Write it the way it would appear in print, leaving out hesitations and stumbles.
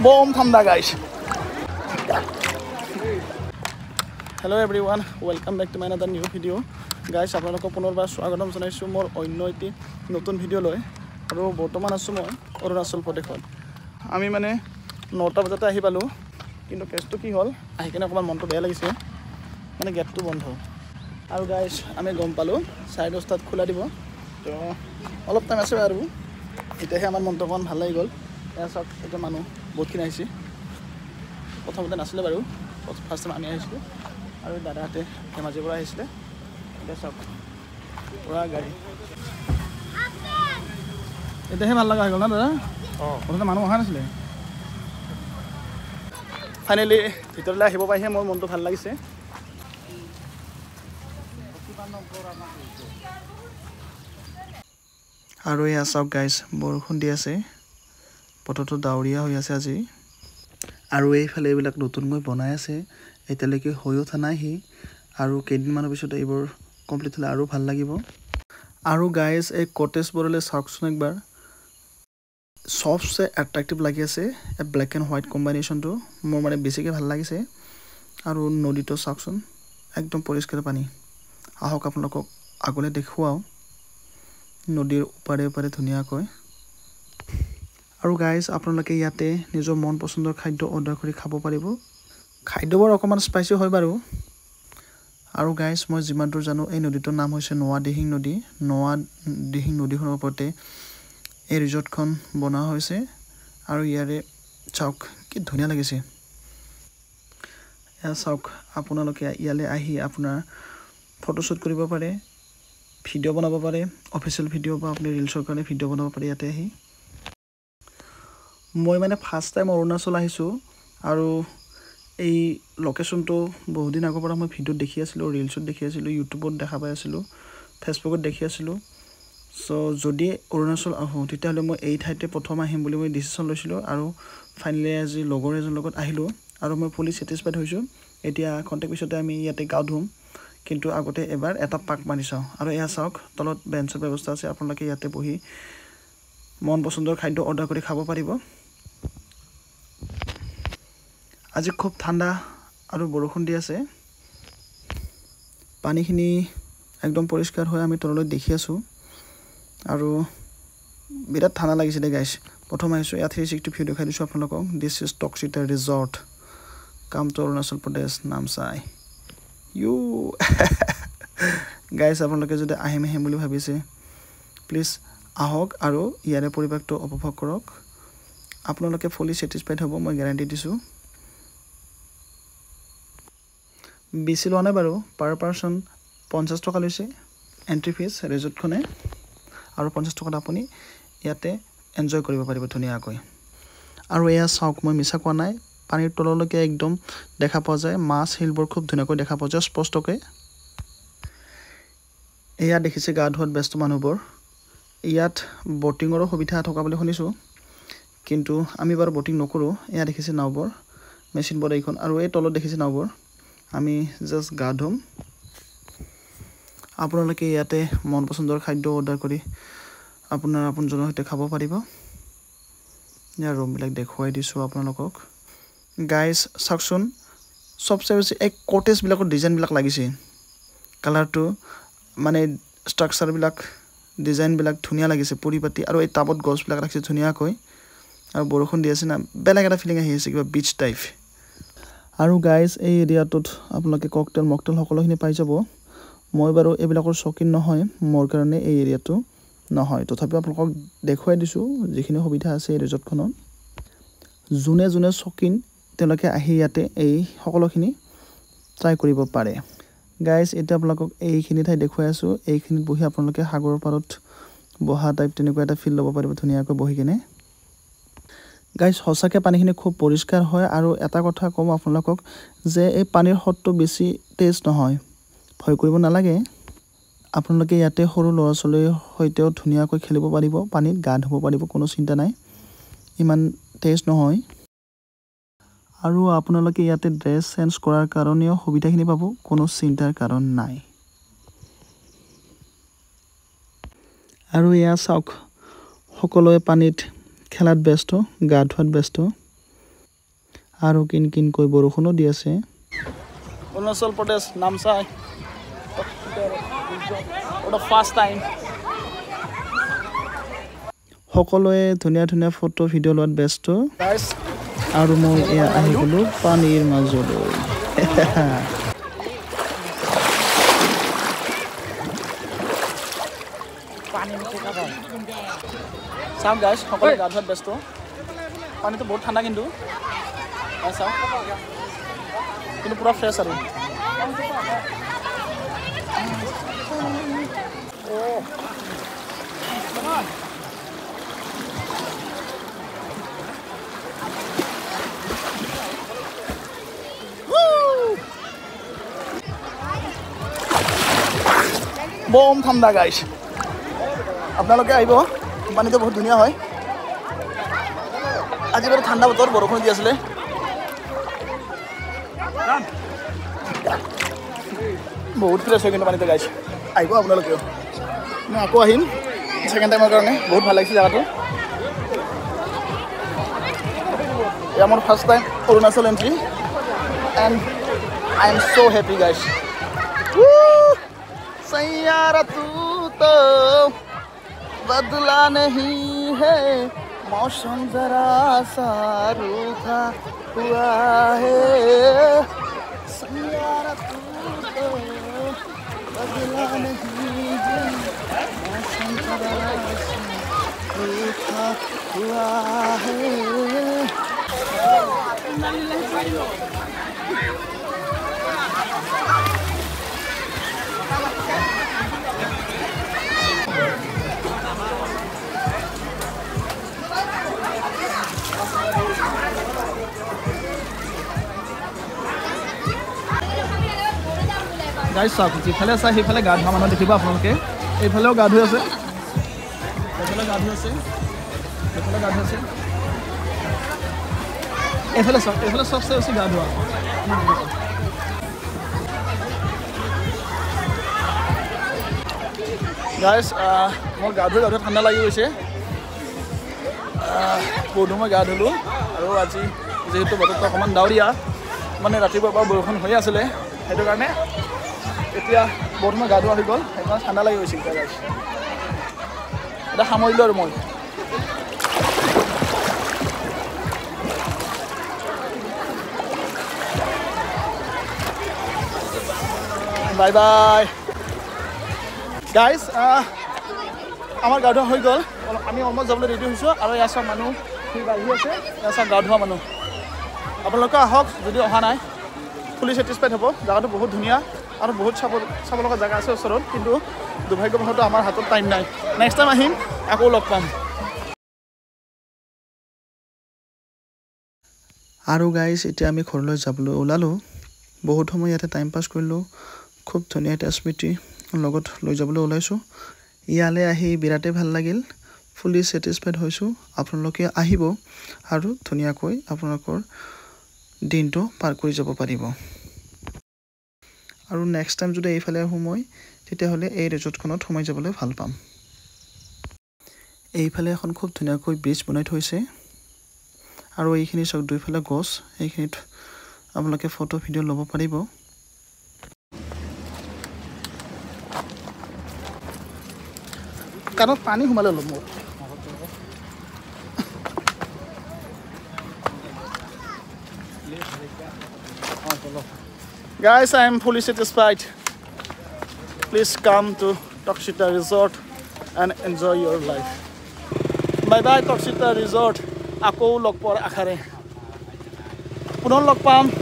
বম ঠান্ডা guys Hello everyone, welcome back to my another new video. Guys, আপোনালোকক পুনৰবাৰ স্বাগতম জনাইছো মোৰ অন্য এটি নতুন ভিডিও লৈ আৰু বৰ্তমান আছো মই অৰুণাচল প্ৰদেশত আমি মানে 9টা বজাতে আহি পালো কিন্তু কেছটো কি হ'ল আহি কিনে অকমান মনটো বেয়া লাগিছে মানে গেটটো বন্ধ আৰু গাইস আমি গম পালো 10:30 খোলা দিব তো অলপ টাইম আছে আৰু এতিয়াহে আমাৰ মনটো অকমান ভাল লাগি গ'ল এয়া সব এটা মানুহ বহুতখিনি আহিছে প্ৰথমতে নাছিলে বাৰু ফাৰ্ষ্ট টাইম আমি আহিছো আৰু দাদাতে ধেমাজিৰ পৰা আহিছিলে এটা সব পুৰা গাড়ী এতিয়াহে ভাল লগা হৈ গ'ল না দাদা প্ৰথমতে মানুহ অহা নাছিলে ফাইনেলি ভিতৰলৈ আহিব পাইহে মোৰ মনটো ভাল লাগিছে আৰু এয়া চাওক গাইজ বৰষুণ দি আছে বতৰটো ডাৱৰীয়া হৈ আছে আজি আৰু এইফালে এইবিলাক নতুনকৈ বনাই আছে এতিয়ালৈকে হৈ উঠা নাইহি আৰু কেইদিনমানৰ পিছত এইবোৰ কমপ্লিট হ'লে আৰু ভাল লাগিব আৰু গাইজ এই কটেজবোৰলৈ চাওকচোন একবাৰ সবচে এট্ৰাক্টিভ লাগি আছে এ ব্লেক এণ্ড হোৱাইট কম্বিনেশ্যনটো মোৰ মানে বেছিকৈ ভাল লাগিছে আৰু নদীটো চাওকচোন একদম পৰিষ্কাৰ পানী আহক আপোনালোকক আগলৈ দেখুৱাও নদীৰ ওপাৰে ওপাৰে ধুনীয়াকৈ আৰু গাইজ আপোনালোকে ইয়াতে নিজৰ মন পছন্দৰ খাদ্য অৰ্ডাৰ কৰি খাব পাৰিব খাদ্যবোৰ অকমান স্পাইচি হয় বাৰু আৰু গাইজ মই যিমান দূৰ জানো এই নদীটোৰ নাম হৈছে নোৱা দিহিং নদীখনৰ ওপৰতে এই ৰিজৰ্টখন বনোৱা হৈছে আৰু ইয়াৰে চাওক কি ধুনীয়া লাগিছে এয়া চাওক আপোনালোকে ইয়ালৈ আহি আপোনাৰ ফটোশ্বুট কৰিব পাৰে ভিডিঅ' বনাব পাৰে অফিচিয়েল ভিডিঅ' বা আপুনি ৰিলছৰ কাৰণে ভিডিঅ' বনাব পাৰে ইয়াতে আহি মই মানে ফাৰ্ষ্ট টাইম অৰুণাচল আহিছোঁ আৰু এই লোকেশ্যনটো বহুত দিন আগৰ পৰা মই ভিডিঅ'ত দেখি আছিলোঁ ৰিলছত দেখি আছিলোঁ ইউটিউবত দেখা পাই আছিলোঁ ফেচবুকত দেখি আছিলোঁ চ' যদি অৰুণাচল আহোঁ তেতিয়াহ'লে মই এই ঠাইতে প্ৰথম আহিম বুলি মই ডিচিশ্যন লৈছিলোঁ আৰু ফাইনেলি আজি লগৰ এজনৰ লগত আহিলোঁ আৰু মই ফুলি ছেটিছফাইড হৈছোঁ এতিয়া খন্তেক পিছতে আমি ইয়াতে গা ধুম কিন্তু আগতে এবাৰ এটা পাক মাৰি চাওঁ আৰু এয়া চাওক তলত বেঞ্চৰ ব্যৱস্থা আছে আপোনালোকে ইয়াতে বহি মন পছন্দৰ খাদ্য অৰ্ডাৰ কৰি খাব পাৰিব আজি খুব ঠাণ্ডা আৰু বৰষুণ দি আছে পানীখিনি একদম পৰিষ্কাৰ হৈ আমি তললৈ দেখি আছোঁ আৰু বিৰাট ঠাণ্ডা লাগিছে দে গাইছ প্ৰথম আহিছোঁ ইয়াত 360 ভিউ দেখাই দিছোঁ আপোনালোকক দিছ ইজ টক্সিটা resort come to Arunachal Pradesh Namsai you guys আপোনালোকে যদি আহিম বুলি ভাবিছে প্লিজ আহক আৰু ইয়াৰে পৰিৱেশটো উপভোগ কৰক আপোনালোকে ফুলি ছেটিছফাইড হ'ব মই গেৰাণ্টি দিছোঁ বেছি লোৱা নাই বাৰু পাৰ পাৰ্চন 50 টকা লৈছে এণ্ট্ৰি ফিজ ৰিজৰ্টখনে আৰু 50 টকাত আপুনি ইয়াতে এনজয় কৰিব পাৰিব ধুনীয়াকৈ আৰু এয়া চাওক মই মিছা কোৱা নাই পানীৰ তললৈকে একদম দেখা পোৱা যায় মাছ শিলবোৰ খুব ধুনীয়াকৈ দেখা পোৱা যায় স্পষ্টকৈ এয়া দেখিছে গা ধোৱাত ব্যস্ত মানুহবোৰ ইয়াত বটিঙৰো সুবিধা থকা বুলি শুনিছোঁ কিন্তু আমি বাৰু বটিং নকৰোঁ এয়া দেখিছে নাওবোৰ মেচিনবোৰ এইখন আৰু এই তলত দেখিছে নাওবোৰ আমি জাষ্ট গা ধুম আপোনালোকে ইয়াতে মন পছন্দৰ খাদ্য অৰ্ডাৰ কৰি আপোনাৰ আপোনজনৰ সৈতে খাব পাৰিব ইয়াৰ ৰুমবিলাক দেখুৱাই দিছোঁ আপোনালোকক গাইজ চাওকচোন চবচে বেছি এই কটেজবিলাকৰ ডিজাইনবিলাক লাগিছে কালাৰটো মানে ষ্ট্ৰাকচাৰবিলাক ডিজাইনবিলাক ধুনীয়া লাগিছে পৰিপাতি আৰু এই টাবত গছবিলাক ৰাখিছে ধুনীয়াকৈ আৰু বৰষুণ দি আছে না বেলেগ এটা ফিলিং আহি আছে কিবা বিচ টাইপ আৰু গাইজ এই এৰিয়াটোত আপোনালোকে ককটেল মকটেল সকলোখিনি পাই যাব মই বাৰু এইবিলাকৰ চকিন নহয় মোৰ কাৰণে এই এৰিয়াটো নহয় তথাপিও আপোনালোকক দেখুৱাই দিছোঁ যিখিনি সুবিধা আছে এই ৰিজৰ্টখনত যোনে যোনে চকিন তেওঁলোকে আহি ইয়াতে এই সকলোখিনি ট্ৰাই কৰিব পাৰে গাইজ এতিয়া আপোনালোকক এইখিনি ঠাই দেখুৱাই আছোঁ এইখিনিত বহি আপোনালোকে সাগৰৰ পাৰত বহা টাইপ তেনেকুৱা এটা ফিল ল'ব পাৰিব ধুনীয়াকৈ বহি কিনে গাইজ সঁচাকৈ পানীখিনি খুব পৰিষ্কাৰ হয় আৰু এটা কথা ক'ম আপোনালোকক যে এই পানীৰ সোঁতটো বেছি তেজ নহয় ভয় কৰিব নালাগে আপোনালোকে ইয়াতে সৰু ল'ৰা ছোৱালীৰ সৈতেও ধুনীয়াকৈ খেলিব পাৰিব পানীত গা ধুব পাৰিব কোনো চিন্তা নাই ইমান তেজ নহয় আৰু আপোনালোকে ইয়াতে ড্ৰেছ চেঞ্জ কৰাৰ কাৰণেও সুবিধাখিনি পাব কোনো চিন্তাৰ কাৰণ নাই আৰু এয়া চাওক সকলোৱে পানীত খেলাত ব্যস্ত গা ধোৱাত ব্যস্ত আৰু কিনকিনকৈ বৰষুণো দি আছে অৰুণাচল প্ৰদেশ নামচাই ফাৰ্ষ্ট টাইম সকলোৱে ধুনীয়া ধুনীয়া ফটো ভিডিঅ' লোৱাত ব্যস্ত আৰু মই এয়া আহি গ'লো পানীৰ মাজলৈ চাওক গাইজ সকলোৱে গা ধোৱাত ব্যস্ত পানীটো বহুত ঠাণ্ডা কিন্তু চাওক কিন্তু পুৰা ফ্ৰেছ আৰু বম ঠাণ্ডা গাইজ আপোনালোকে আহিব পানীটো বহুত ধুনীয়া হয় আজি বাৰু ঠাণ্ডা বতৰ বৰষুণ দি আছিলে বহুত ফ্ৰেছ হয় কিন্তু পানীটো গাইজ আহিব আপোনালোকেও মই আকৌ আহিম ছেকেণ্ড টাইমৰ কাৰণে বহুত ভাল লাগিছে জেগাটো এয়া মোৰ first time Arunachal entry and I am so' happy guys Saiyaara तू तो बदला नहीं है मौसम जरा सा रूखा हुआ है सैयारा तू तो बदला नहीं है मौसम जरा सा रूखा हुआ है গাইজ চাওক যিফালে চাই সেইফালে গা ধোৱা মানুহ দেখিব আপোনালোকে এইফালেও গা ধুই আছে এইফালে গা ধুই আছে এইফালে গা ধুই আছে এইফালে চাওক এইফালে চবচে বেছি গা ধোৱা গাইজ মোৰ গা ধুই ঠাণ্ডা লাগি গৈছে বহুতো মই গা ধুলোঁ আৰু আজি যিহেতু বতৰটো অকণমান ডাৱৰীয়া মানে ৰাতিপুৱাৰ পৰা বৰষুণ হৈ আছিলে সেইটো কাৰণে এতিয়া বহুত সময় গা ধোৱা হৈ গ'ল সেইকাৰণে ঠাণ্ডা লাগি গৈছিল এতিয়া গাইজ এটা সামৰিলোঁ আৰু মই বাই বাই গাইজ আমাৰ গা ধোৱা হৈ গ'ল আমি অলমষ্ট যাবলৈ ৰেডি হৈছোঁ আৰু ইয়াৰ চব মানুহ আহি আছে ইয়াৰ চব গা ধোৱা মানুহ আপোনালোকে আহক যদি অহা নাই ফুলি ছেটিছফাইড হ'ব জেগাটো বহুত ধুনীয়া আৰু বহুত চাব লগা জেগা আছে ওচৰত কিন্তু দুৰ্ভাগ্যবশতঃ আমাৰ হাতত টাইম নাই নেক্সট টাইম আহিম আকৌ লগ পাম আৰু গাইজ এতিয়া আমি ঘৰলৈ যাবলৈ ওলালোঁ বহুত সময় ইয়াতে টাইম পাছ কৰিলোঁ খুব ধুনীয়া এটা স্মৃতি লগত লৈ যাবলৈ ওলাইছোঁ ইয়ালৈ আহি বিৰাটেই ভাল লাগিল ফুলি ছেটিছফাইড হৈছোঁ আপোনালোকে আহিব আৰু ধুনীয়াকৈ আপোনালোকৰ দিনটো পাৰ কৰি যাব পাৰিব আৰু নেক্সট টাইম যদি এইফালে আহোঁ মই তেতিয়াহ'লে এই ৰিজৰ্টখনত সোমাই যাবলৈ ভাল পাম এইফালে এখন খুব ধুনীয়াকৈ ব্ৰিজ বনাই থৈছে আৰু এইখিনি চাওক দুইফালে গছ এইখিনিত আপোনালোকে ফটো ভিডিঅ' ল'ব পাৰিব কাণত পানী সোমালে ল'ব মোৰ Guys, I am fully satisfied. Please come to Toksita Resort and enjoy your life. Bye bye Toksita Resort. Ako log por akhare. Punon log pam.